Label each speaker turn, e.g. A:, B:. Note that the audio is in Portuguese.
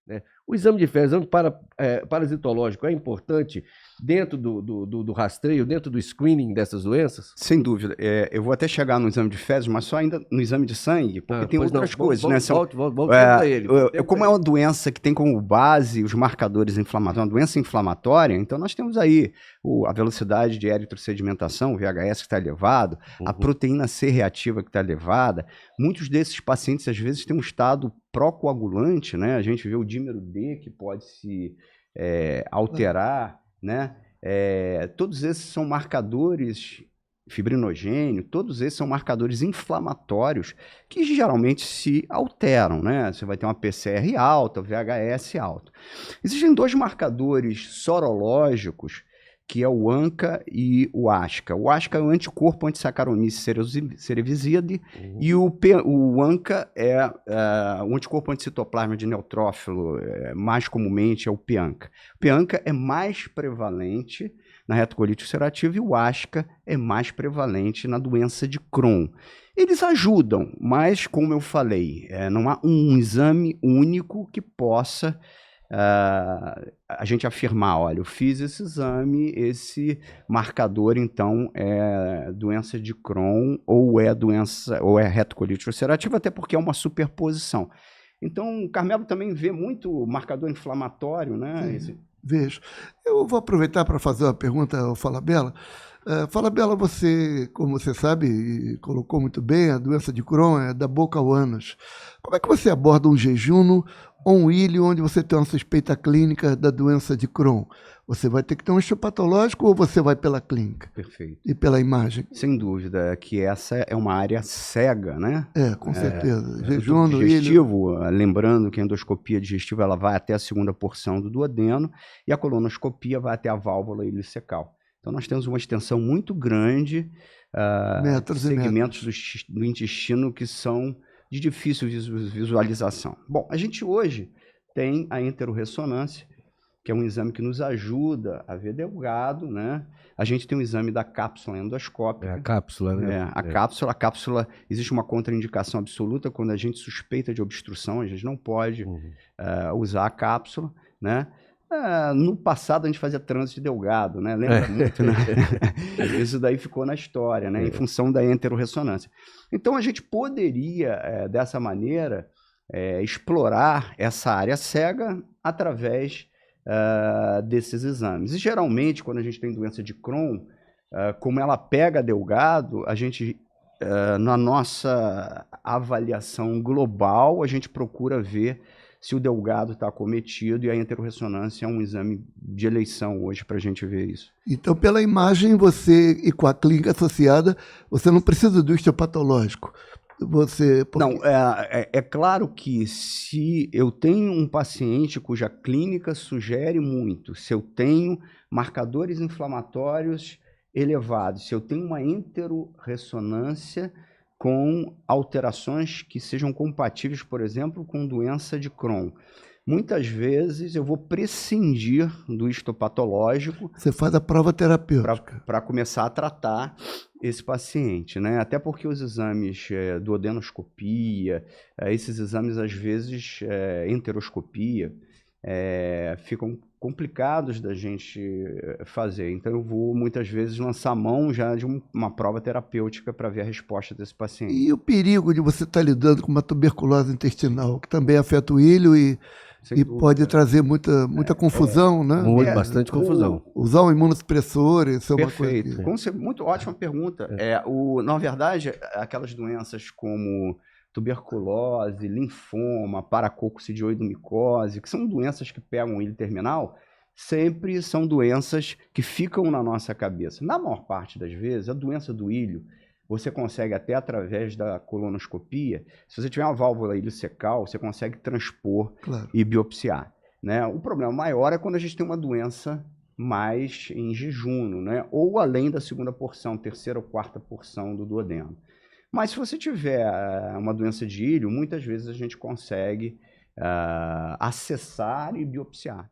A: né? O exame de fezes, parasitológico, é importante dentro do rastreio, dentro do screening dessas doenças?
B: Sem dúvida. Eu vou até chegar no exame de fezes, mas só ainda no exame de sangue, porque tem
A: Pois não,
B: outras coisas, né?
A: voltemos a ele.
B: Como é uma doença que tem como base os marcadores inflamatórios, uma doença inflamatória, então nós temos aí a velocidade de eritrossedimentação, o VHS que está elevado, a proteína C reativa que está elevada. Muitos desses pacientes, às vezes, têm um estado pró-coagulante, né? A gente vê o dímero D que pode se alterar, né? Todos esses são marcadores fibrinogênio, todos esses são marcadores inflamatórios que geralmente se alteram, né? Você vai ter uma PCR alta, VHS alto. Existem dois marcadores sorológicos, que é o ANCA e o ASCA. O ASCA é o anticorpo antissaccharomyces cerevisiae e o ANCA é o anticorpo anticitoplasma de neutrófilo, mais comumente é o PANCA. O PANCA é mais prevalente na retocolite ulcerativa e o ASCA é mais prevalente na doença de Crohn. Eles ajudam, mas, como eu falei, não há um exame único que possa a gente afirmar, olha, eu fiz esse exame, esse marcador, então, é doença de Crohn ou é retocolite ulcerativa, até porque é uma superposição. Então, o Carmelo também vê muito marcador inflamatório, né?
C: Vejo. Eu vou aproveitar para fazer uma pergunta ao Falabella. Falabella, você, como você sabe, e colocou muito bem, a doença de Crohn é da boca ao ânus. Como é que você aborda um jejum ou um ilho onde você tem uma suspeita clínica da doença de Crohn? Você vai ter que ter um histopatológico ou você vai pela clínica?
B: Perfeito.
C: E pela imagem?
B: Sem dúvida, que essa é uma área cega, né?
C: Com certeza. Jejum
B: no digestivo, ilho. Lembrando que a endoscopia digestiva ela vai até a segunda porção do duodeno e a colonoscopia vai até a válvula ileocecal. Então, nós temos uma extensão muito grande, segmentos do intestino que são de difícil visualização. Bom, a gente hoje tem a enterorressonância, que é um exame que nos ajuda a ver delgado, né? A gente tem o exame da cápsula endoscópica.
A: A cápsula, né?
B: A cápsula, existe uma contraindicação absoluta quando a gente suspeita de obstrução, a gente não pode usar a cápsula, né? No passado a gente fazia trânsito delgado, né? Lembra muito, né? Isso daí ficou na história, né? Em função da enterorressonância. Então a gente poderia, dessa maneira, explorar essa área cega através desses exames. E geralmente, quando a gente tem doença de Crohn, como ela pega delgado, a gente, na nossa avaliação global, a gente procura ver se o delgado está acometido, e a enterorressonância é um exame de eleição hoje para a gente ver isso.
C: Então, pela imagem, e com a clínica associada, você não precisa do histopatológico.
B: Não, é claro que se eu tenho um paciente cuja clínica sugere muito, se eu tenho marcadores inflamatórios elevados, se eu tenho uma enterorressonância com alterações que sejam compatíveis, por exemplo, com doença de Crohn, muitas vezes eu vou prescindir do histopatológico.
C: Você faz a prova terapêutica.
B: Para começar a tratar esse paciente, né? Até porque os exames duodenoscopia, esses exames, às vezes, enteroscopia, ficam complicados da gente fazer. Então, eu vou, muitas vezes, lançar mão já de uma prova terapêutica para ver a resposta desse paciente.
C: E o perigo de você estar lidando com uma tuberculose intestinal, que também afeta o ilho e pode trazer muita confusão, né?
A: Bastante confusão.
C: Usar um imunossupressor, isso é uma
B: Perfeito.
C: coisa
B: Muito ótima pergunta. Na verdade, aquelas doenças como tuberculose, linfoma, paracoccidioidomicose, que são doenças que pegam o ilho terminal, sempre são doenças que ficam na nossa cabeça. Na maior parte das vezes, a doença do ilho, você consegue até através da colonoscopia, se você tiver uma válvula ileocecal, você consegue transpor e biopsiar, né? O problema maior é quando a gente tem uma doença mais em jejum, né? Ou além da segunda porção, terceira ou quarta porção do duodeno. Mas se você tiver uma doença de ilho, muitas vezes a gente consegue acessar e biopsiar.